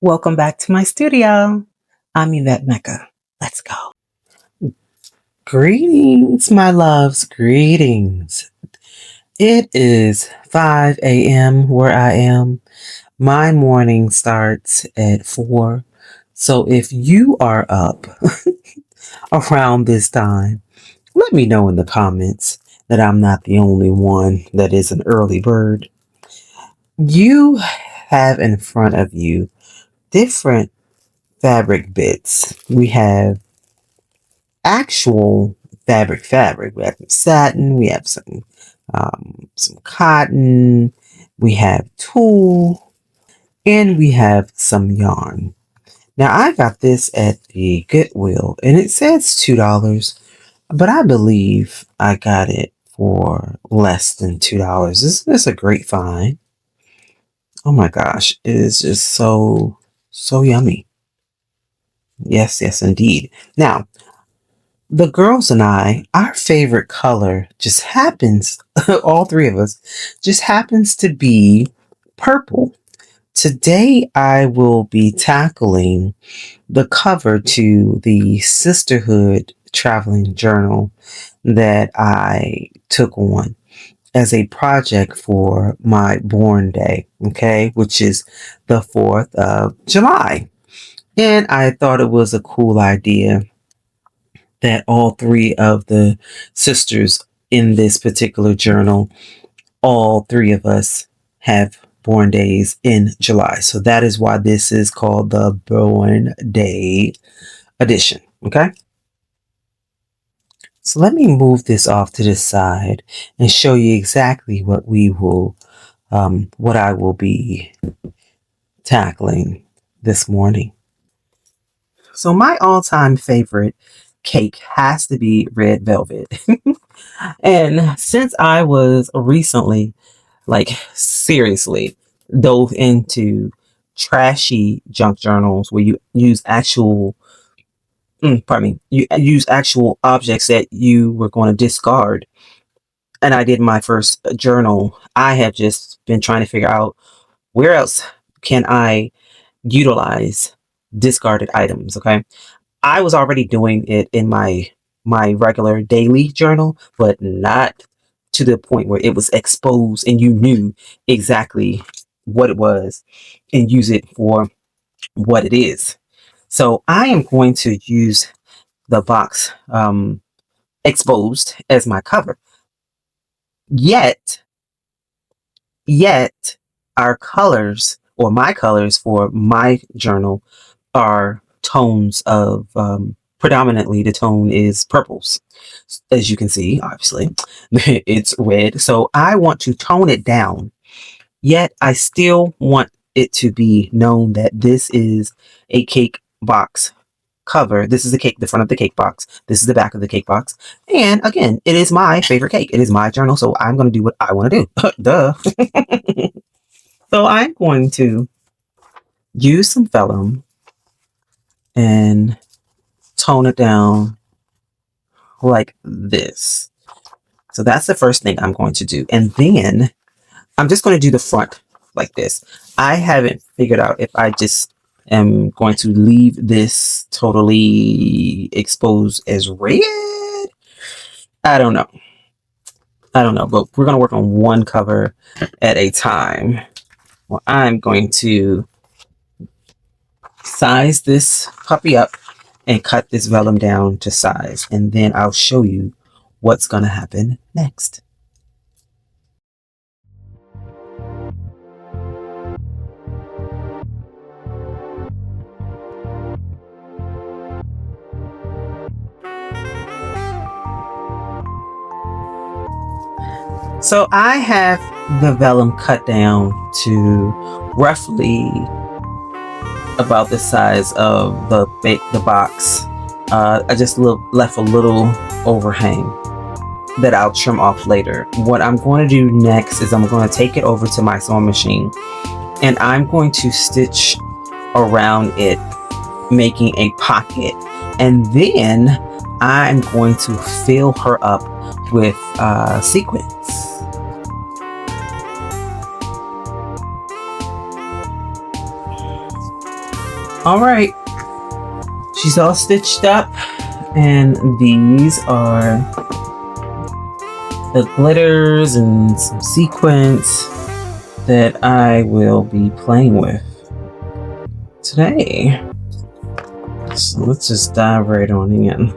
Welcome back to my studio. I'm Yvette Mecca. Let's go. Greetings, my loves. Greetings. It is 5 a.m. where I am. My morning starts at 4. So if you are up around this time, let me know in the comments that I'm not the only one that is an early bird. You have in front of you different fabric bits. We have actual fabric. We have some satin, we have some cotton, we have tulle, and we have some yarn. Now I got this at the Goodwill and it says $2, but I believe I got it for less than $2. Isn't this a great find? Oh my gosh, it is just so yummy. Yes, indeed. Now, the girls and I, our favorite color just happens, all three of us, just happens to be purple. Today, I will be tackling the cover to the Sisterhood traveling journal that I took on as a project for my Bornday, okay, which is the 4th of July. And I thought it was a cool idea that all three of the sisters in this particular journal, all three of us have born days in July. So that is why this is called the Born Day edition. Okay. So let me move this off to the side and show you exactly what I will be tackling this morning. So my all-time favorite cake has to be red velvet. And since I was recently, like seriously, dove into trashy junk journals where you use you use actual objects that you were going to discard. And I did my first journal. I have just been trying to figure out where else can I utilize discarded items. Okay. I was already doing it in my regular daily journal, but not to the point where it was exposed and you knew exactly what it was and use it for what it is. So I am going to use the box exposed as my cover. Yet our colors, or my colors for my journal, are tones of predominantly the tone is purples. As you can see, obviously it's red, so I want to tone it down, yet I still want it to be known that this is a cake box cover. This is the front of the cake box. This is the back of the cake box. And again, it is my favorite cake. It is my journal, so I'm going to do what I want to do. Duh. So I'm going to use some vellum and tone it down like this. So that's the first thing I'm going to do. And then I'm just going to do the front like this. I haven't figured out if I just am going to leave this totally exposed as red. I don't know, but we're going to work on one cover at a time. Well, I'm going to size this puppy up and cut this vellum down to size, and then I'll show you what's going to happen next. So I have the vellum cut down to roughly about the size of the box. I just left a little overhang that I'll trim off later. What I'm going to do next is I'm going to take it over to my sewing machine and I'm going to stitch around it, making a pocket, and then I'm going to fill her up with sequins. All right, she's all stitched up, and these are the glitters and some sequins that I will be playing with today. So let's just dive right on in.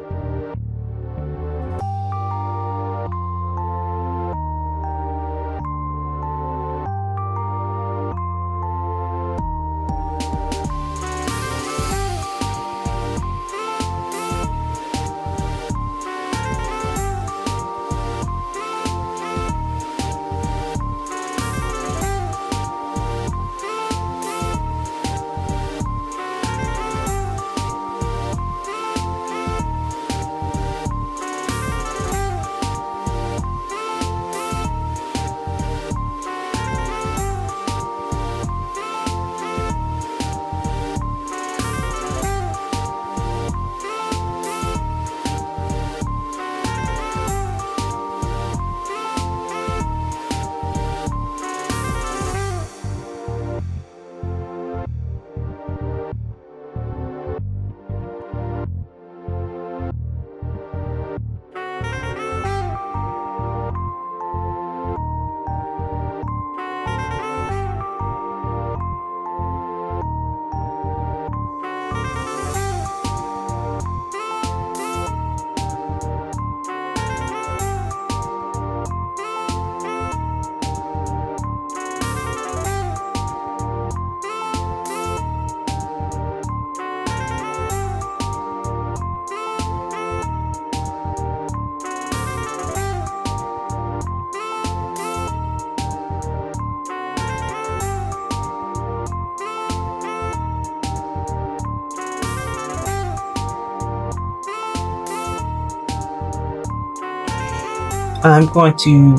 I'm going to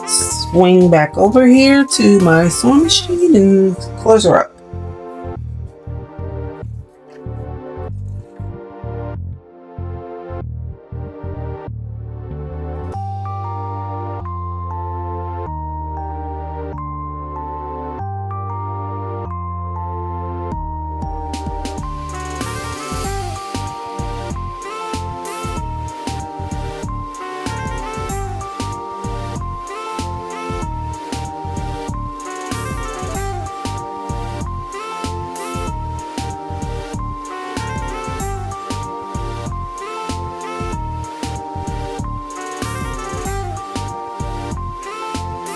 swing back over here to my sewing machine and close her up.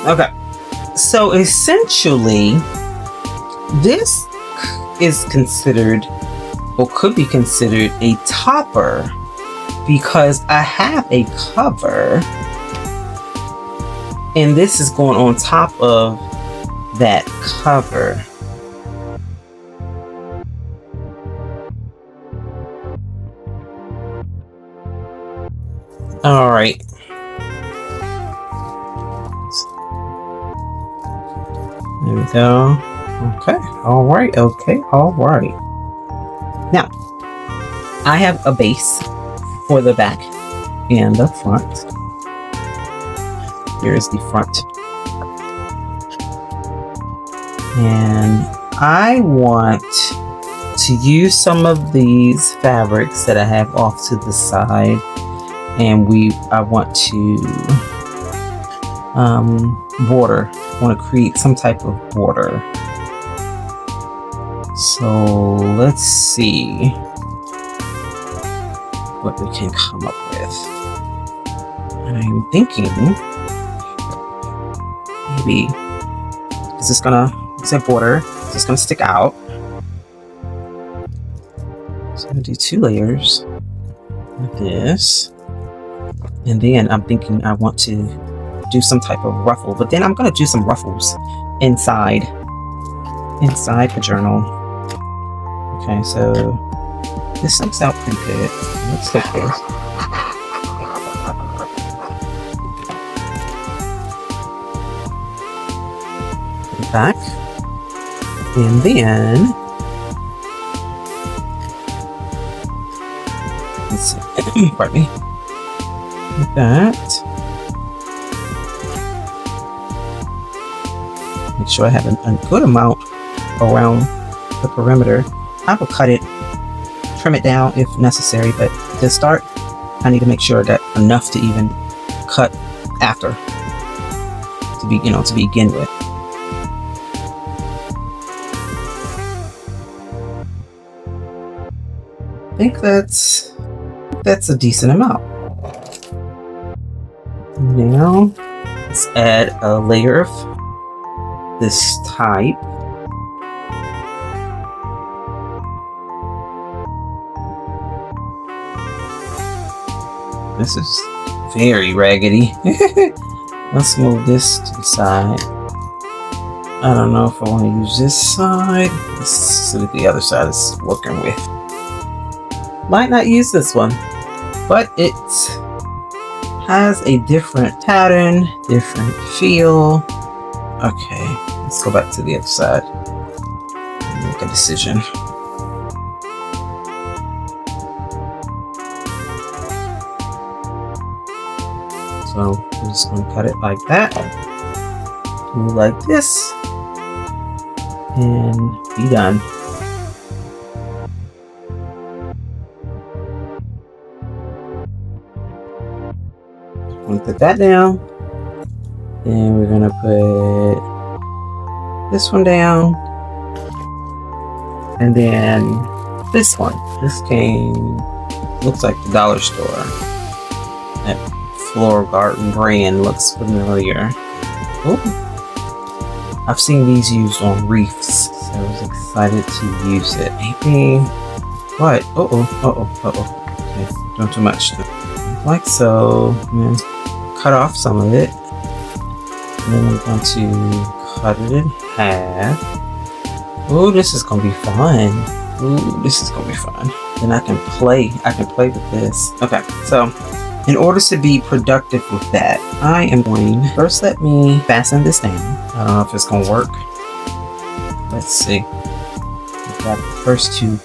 Okay, so essentially, this is considered, or could be considered, a topper because I have a cover, and this is going on top of that cover. All right. There we go. Okay. All right. Okay. All right. Now, I have a base for the back and the front. Here's the front. And I want to use some of these fabrics that I have off to the side, and I want to border. I want to create some type of border. So let's see what we can come up with. I'm thinking maybe is this gonna, it's a border, is this gonna stick out? So I'm gonna do 2 layers like this, and then I'm thinking I want to do some type of ruffle, but then I'm gonna do some ruffles inside the journal. Okay, so this sticks out pretty good. Let's take this. Back, and then let's see. Pardon me. Like that. Make sure I have a good amount around the perimeter I will cut it, trim it down if necessary, but to start, I need to make sure that enough to even cut after, to begin with. I think that's a decent amount. Now let's add a layer of this type. This is very raggedy. Let's move this to the side. I don't know if I want to use this side. Let's see what the other side is working with. Might not use this one, but it has a different pattern, different feel. Okay, let's go back to the other side and make a decision. So I'm just going to cut it like that, do like this, and be done. I'm going to put that down. Then we're going to put this one down. And then this one. This looks like the dollar store. That Floral Garden brand looks familiar. Oh, I've seen these used on wreaths, so I was excited to use it. Maybe. What? Okay, don't too much. Like so. I'm gonna cut off some of it. And then I'm going to cut it in half. Oh, this is gonna be fun. Ooh, this is gonna be fun. Then I can play with this. Okay, so in order to be productive with that, I am going, first let me fasten this down. I don't know if it's gonna work. Let's see. We've got the first two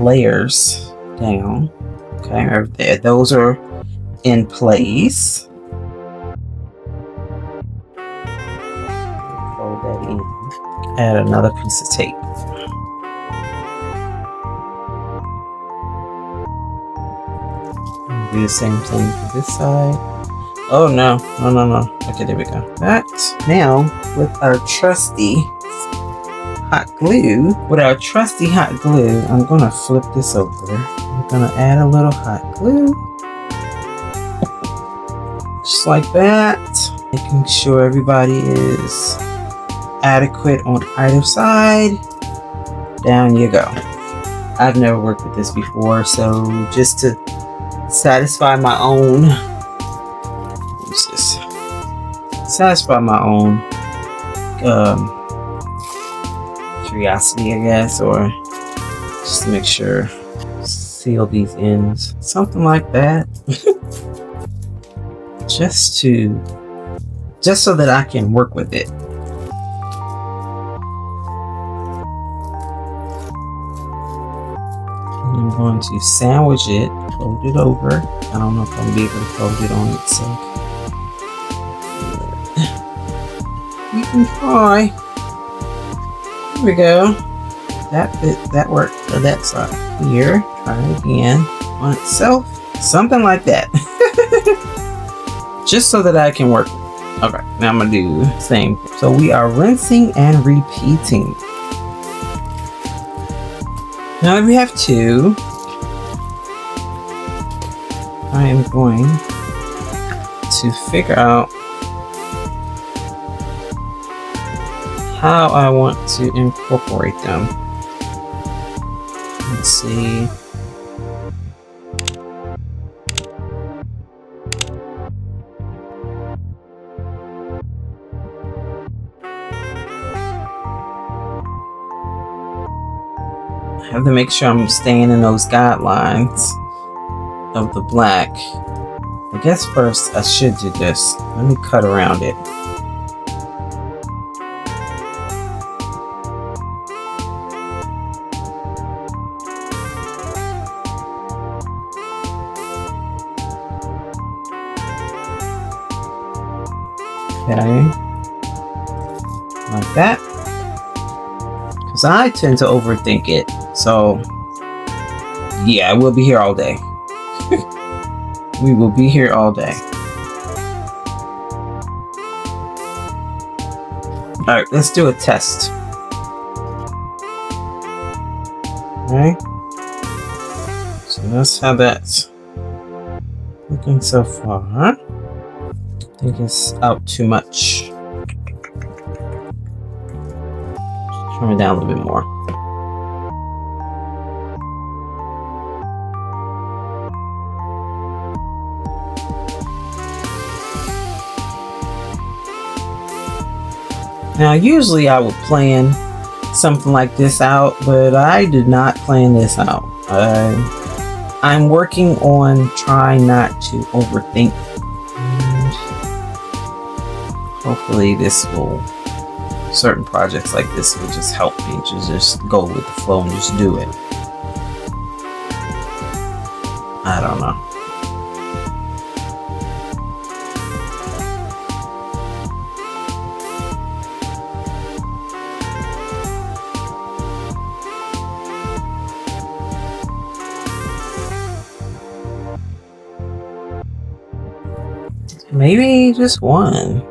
layers down. Okay, right there. Those are in place. Fold that in. Add another piece of tape. Do the same thing for this side. Oh no. Okay, there we go. That now with our trusty hot glue. I'm gonna flip this over. I'm gonna add a little hot glue. Just like that. Making sure everybody is adequate on either side. Down you go. I've never worked with this before, so just to satisfy my own curiosity, I guess, or just to make sure, seal these ends, something like that. just so that I can work with it. I'm going to sandwich it, fold it over. I don't know if I'm gonna be able to fold it on itself. We can try. Here we go. That worked for that side. Here, try it again on itself. Something like that. Just so that I can work. Okay, now I'm gonna do the same. So we are rinsing and repeating. Now that we have two, I am going to figure out how I want to incorporate them. Let's see. I have to make sure I'm staying in those guidelines of the black. I guess first I should do this. Let me cut around it. Okay, like that. Sometimes I tend to overthink it. So yeah, we'll be here all day. We will be here all day. All right, let's do a test. Okay. So that's how that's looking so far. I think it's out too much. Turn it down a little bit more. Now, usually I would plan something like this out, but I did not plan this out. I'm working on trying not to overthink. And hopefully this will, certain projects like this will just help me to just go with the flow and just do it. I don't know. Maybe just one.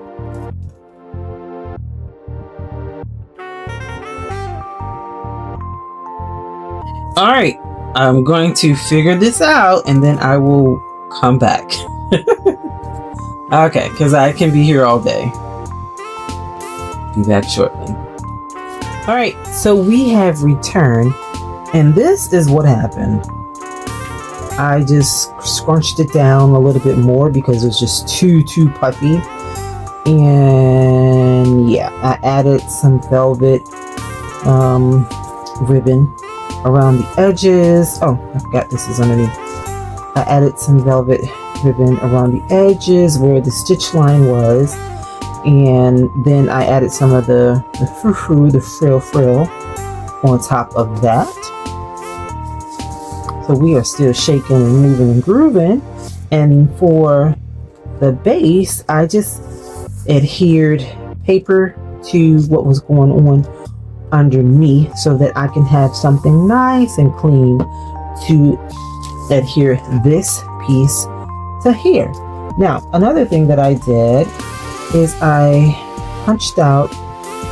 All right, I'm going to figure this out and then I will come back. Okay, because I can be here all day. Be back shortly. All right, so we have returned, and this is what happened. I just scrunched it down a little bit more because it was just too puffy. And yeah, I added some velvet ribbon around the edges. Oh, I forgot this is underneath. I added some velvet ribbon around the edges where the stitch line was. And then I added some of the frou-frou, the frill on top of that. So we are still shaking and moving and grooving. And for the base, I just adhered paper to what was going on underneath so that I can have something nice and clean to adhere this piece to here. Now, another thing that I did is I punched out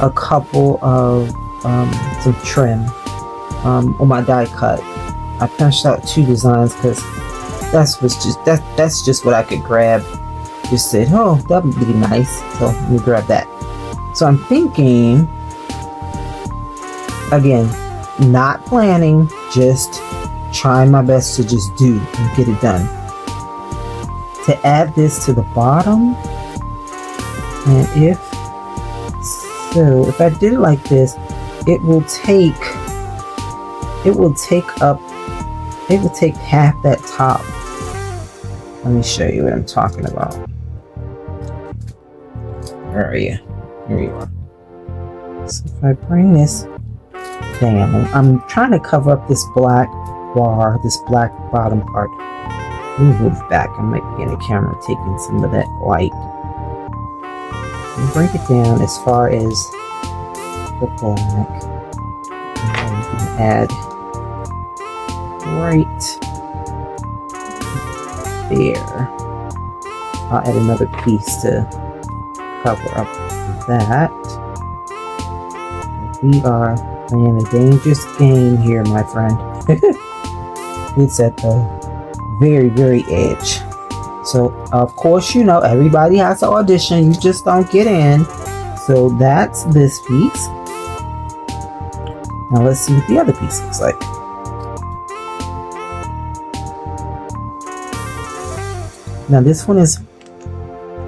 a couple of some trim on my die cut. I punched out 2 designs because that's just what I could grab. Just said, oh, that would be nice. So let me grab that. So I'm thinking, again, not planning, just trying my best to just do and get it done. To add this to the bottom, and if I did it like this, it will take half that top. Let me show you what I'm talking about. Where are you? Here you are. So if I bring this down, I'm trying to cover up this black bar, this black bottom part. Let me move back. I might be in the camera taking some of that light. And bring it down as far as the black. And then you can add right there. I'll add another piece to cover up that. We are playing a dangerous game here, my friend. It's at the very edge. So of course, you know, everybody has to audition. You just don't get in. So that's this piece. Now let's see what the other piece looks like. Now this one is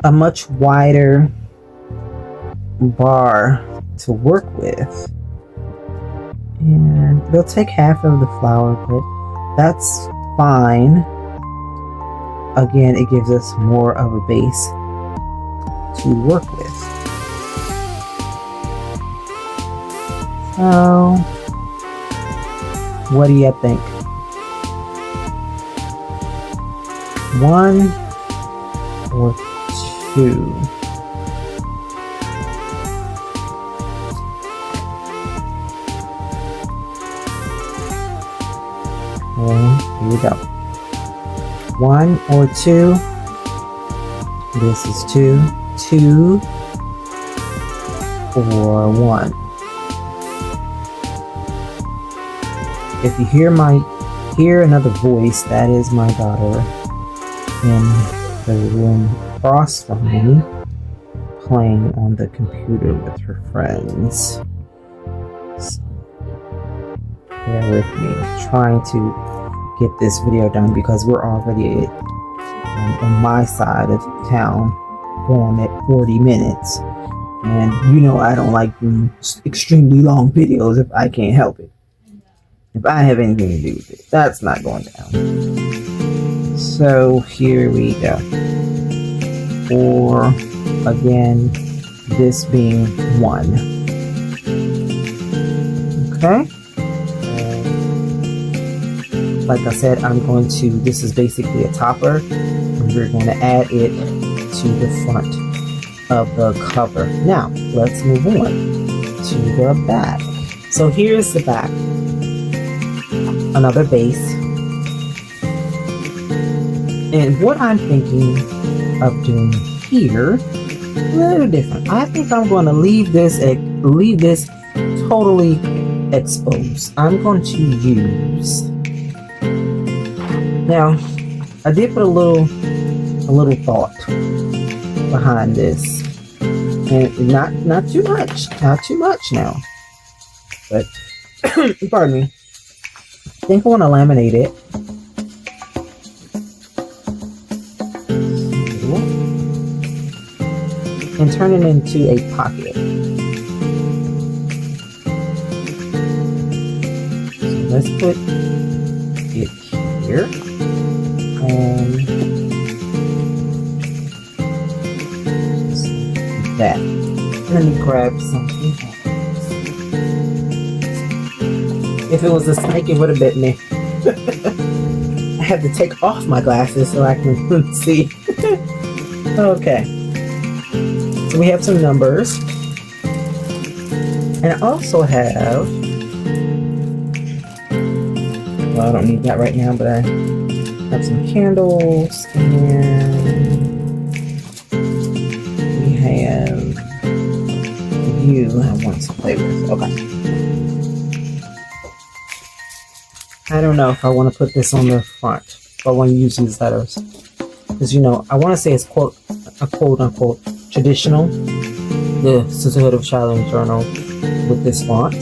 a much wider bar to work with. And they'll take half of the flower, but that's fine. Again, it gives us more of a base to work with. So, what do you think? 1 or 2? And here we go. 1 or 2. This is 2. 2 or 1. If you hear another voice, that is my daughter in the room across from me, playing on the computer with her friends. So, bear with me, trying to get this video done because we're already on my side of town, going at 40 minutes. And you know I don't like doing extremely long videos if I can't help it. If I have anything to do with it, that's not going down. So here we go. Or again, this being 1. Okay. Like I said, this is basically a topper, and we're going to add it to the front of the cover. Now, let's move on to the back. So here's the back. Another base. And what I'm thinking of doing here, a little different. I think I'm going to leave this totally exposed. I'm going to use. Now, I did put a little thought behind this, and not too much now. But pardon me. I think I want to laminate it. And turn it into a pocket. So let's put it here. And just like that. Let me grab something else. If it was a snake, it would have bit me. I had to take off my glasses so I can see. Okay. So we have some numbers. And I also have, well, I don't need that right now, but I have some candles, and we have you I want to play with. Okay. I don't know if I want to put this on the front, if I want to use these letters. Because, you know, I want to say it's quote unquote traditional, the Sisterhood of Challenge Journal with this font.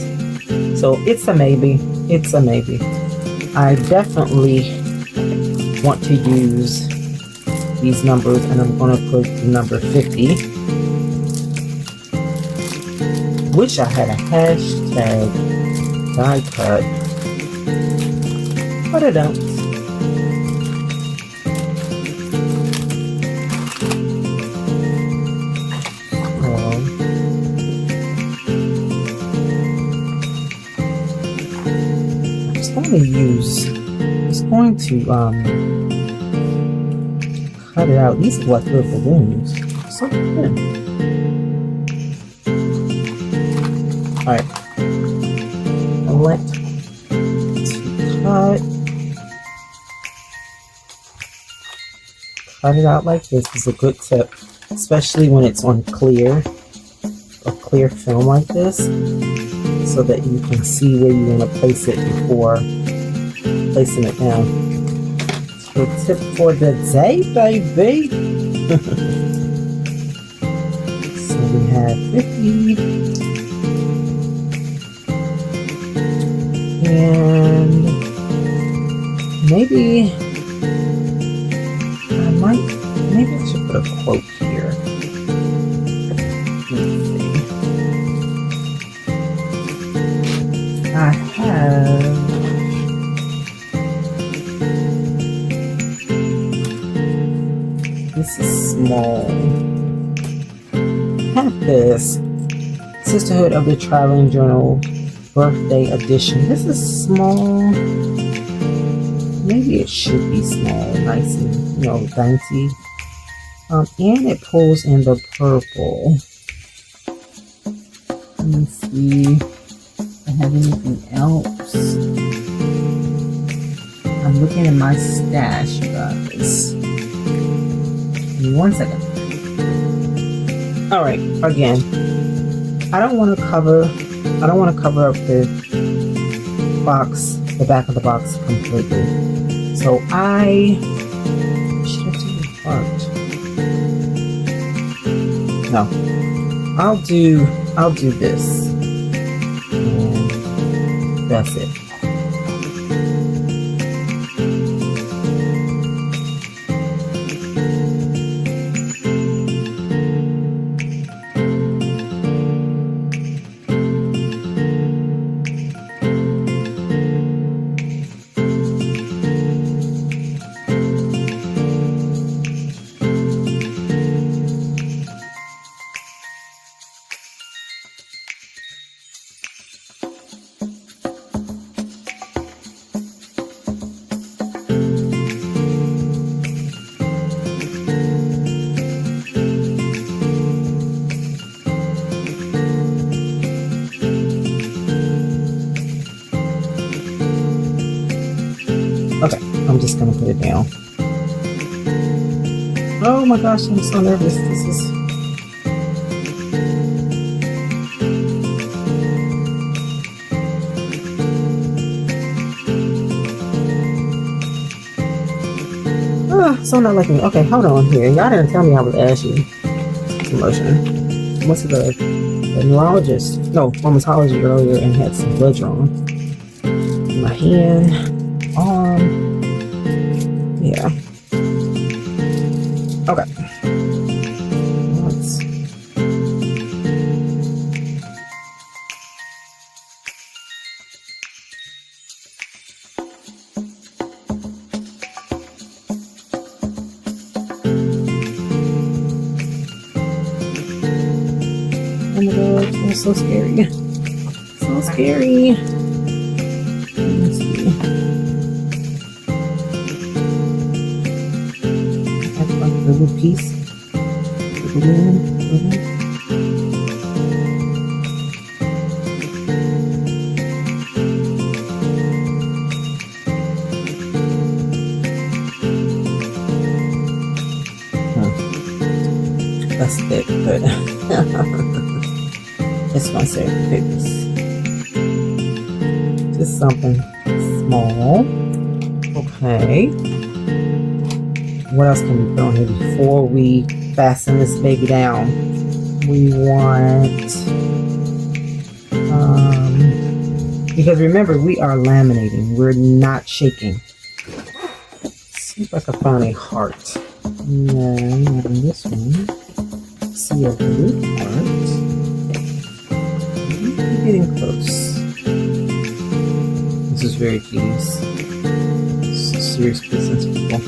So it's a maybe. It's a maybe. I definitely want to use these numbers, and I'm going to put the number 50. Wish I had a hashtag die cut, but I don't. It's going to cut it out. These are like little balloons. So thin. Alright. Let's cut it out like this. Is a good tip, especially when it's on clear film like this, so that you can see where you want to place it before placing it down. So tip for the day, baby. So we have 50. And maybe I should put a quote here. Let's see. I have this is small. I have this Sisterhood of the Traveling Journal birthday edition. This is small. Maybe it should be small, nice and dainty. And it pulls in the purple. Let me see if I have anything else. looking in my stash, you guys. Give me 1 second. All right, again, I don't want to cover up the box, the back of the box completely. So I should have done the heart. No, I'll do this, and that's it. Okay, I'm just gonna put it down. Oh my gosh, I'm so nervous. This is... so not liking me. Okay, hold on here. Y'all didn't tell me I was ashy. Lotion. What's the neurologist? No, rheumatology earlier and had some blood drawn. My hand, arm. Yeah. Okay. Let's... Oh my god, it's so scary. So scary. Let's see. That's like the little piece. That's thick, but it's gonna save the papers. Just something small. Okay. What else can we put on here before we fasten this baby down? We want, because remember, we are laminating. We're not shaking. See if I can find a heart. And then on this one, see a blue heart. We're getting close. This is very tedious. This is serious business, people.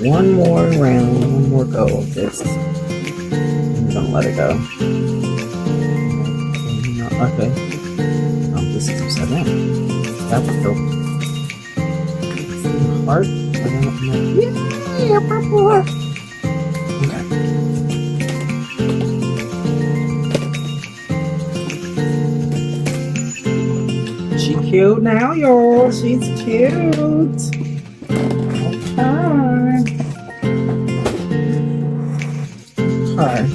One more round, one more go of this. I'm gonna let it go. Okay. This is upside down. That's dope. Heart. Yeah, purple heart. Okay. She cute now, y'all. She's cute. Okay.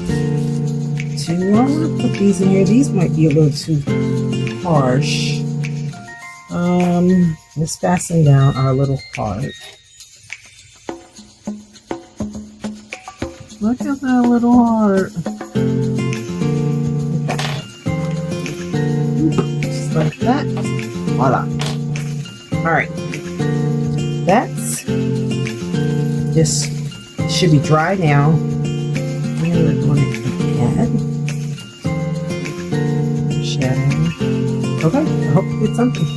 Do I want to put these in here? These might be a little too harsh. Let's fasten down our little heart. Look at that little heart. Okay. Just like that. Voila. Alright. That's just should be dry now. And we're going to add shadow. Okay, I hope you get something.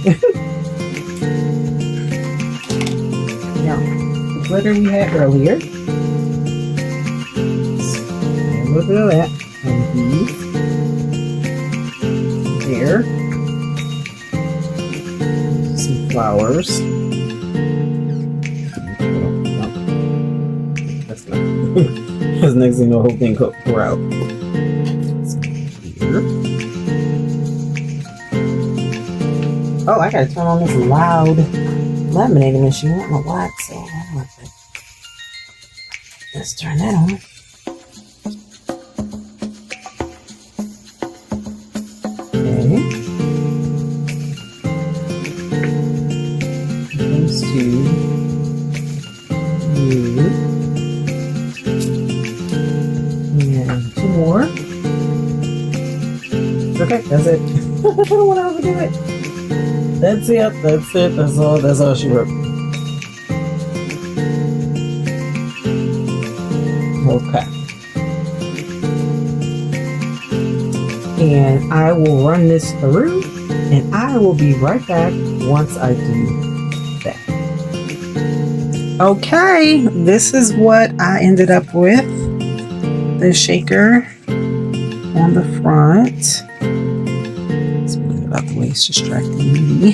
Now, the glitter we had earlier. A little bit of that. And these. There. Some flowers. That's not. Because next thing the whole thing could pour out. So here. Oh, I gotta turn on this loud laminating machine. I don't know why it's so loud, but let's turn that on. Okay. Those two. And two more. Okay, that's it. I don't want to overdo it. That's it. That's it. That's all she wrote. Okay. And I will run this through, and I will be right back once I do that. Okay, this is what I ended up with. The shaker on the front. Let's move it out the way, it's distracting me.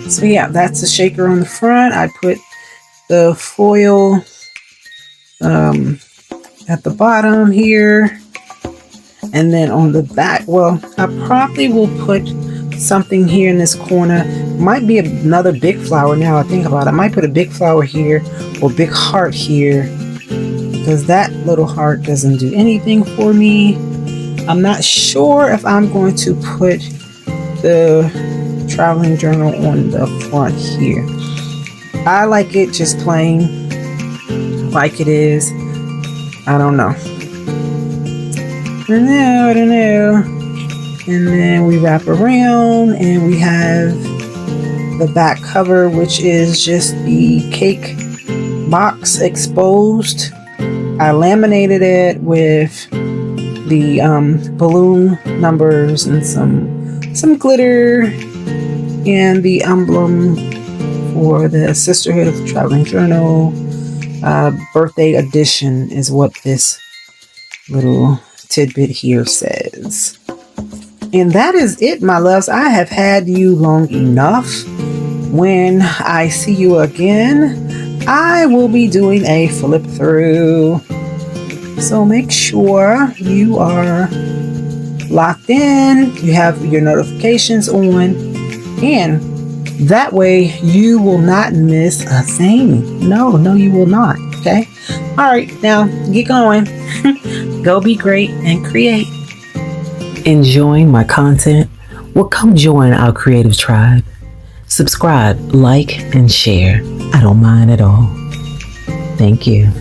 So yeah, that's the shaker on the front. I put the foil at the bottom here, and then on the back, well, I probably will put something here in this corner. Might be another big flower. Now I think about it, I might put a big flower here or big heart here, because that little heart doesn't do anything for me. I'm not sure if I'm going to put the traveling journal on the front here. I like it just plain like it is. I don't know. I don't know. And then we wrap around and we have the back cover, which is just the cake box exposed. I laminated it with the balloon numbers and some glitter and the emblem for the Sisterhood of the Traveling Journal. Birthday edition is what this little tidbit here says. And that is it, my loves. I have had you long enough. When I see you again, I will be doing a flip through. So make sure you are locked in, you have your notifications on, and that way you will not miss a thing. No, you will not. Okay? All right, now get going. Go be great and create. Enjoying my content? Well, come join our creative tribe. Subscribe, like, and share. I don't mind at all. Thank you.